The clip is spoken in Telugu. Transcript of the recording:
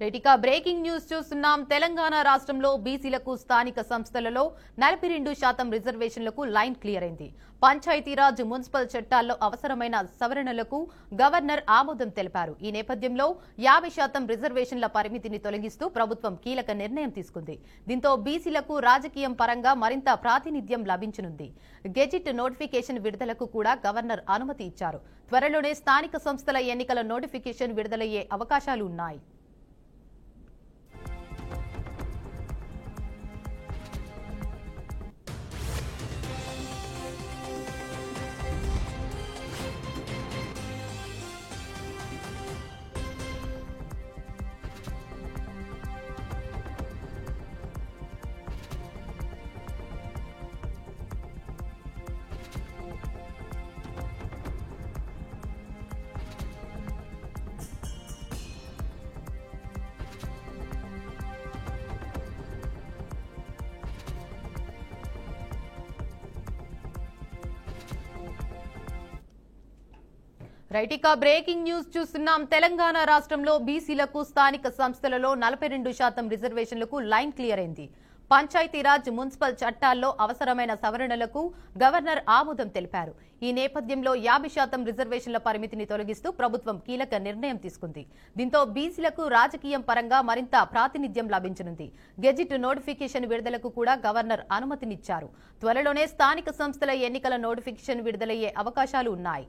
రైటికా బ్రేకింగ్ న్యూస్ చూస్తున్నాం. తెలంగాణ రాష్ట్రంలో బీసీలకు స్థానిక సంస్థలలో 42% రిజర్వేషన్లకు లైన్ క్లియర్ అయింది. పంచాయతీరాజ్ మున్సిపల్ చట్టాల్లో అవసరమైన సవరణలకు గవర్నర్ ఆమోదం తెలిపారు. ఈ నేపథ్యంలో 50% రిజర్వేషన్ల పరిమితిని తొలగిస్తూ ప్రభుత్వం కీలక నిర్ణయం తీసుకుంది. దీంతో బీసీలకు రాజకీయం పరంగా మరింత ప్రాతినిధ్యం లభించనుంది. గెజిట్ నోటిఫికేషన్ విడుదలకు కూడా గవర్నర్ అనుమతి ఇచ్చారు. త్వరలోనే స్థానిక సంస్థల ఎన్నికల నోటిఫికేషన్ విడుదలయ్యే అవకాశాలు ఉన్నాయి. రైటికా బ్రేకింగ్ న్యూస్ చూస్తున్నాం. తెలంగాణ రాష్ట్రంలో బీసీలకు స్థానిక సంస్థలలో 42% రిజర్వేషన్లకు లైన్ క్లియర్ అయింది. పంచాయతీరాజ్ మున్సిపల్ చట్టాల్లో అవసరమైన సవరణలకు గవర్నర్ ఆమోదం తెలిపారు. ఈ నేపథ్యంలో 50% రిజర్వేషన్ల పరిమితిని తొలగిస్తూ ప్రభుత్వం కీలక నిర్ణయం తీసుకుంది. దీంతో బీసీలకు రాజకీయం పరంగా మరింత ప్రాతినిధ్యం లభించనుంది. గెజిట్ నోటిఫికేషన్ విడుదలకు కూడా గవర్నర్ అనుమతినిచ్చారు. త్వరలోనే స్థానిక సంస్థల ఎన్నికల నోటిఫికేషన్ విడుదలయ్యే అవకాశాలు ఉన్నాయి.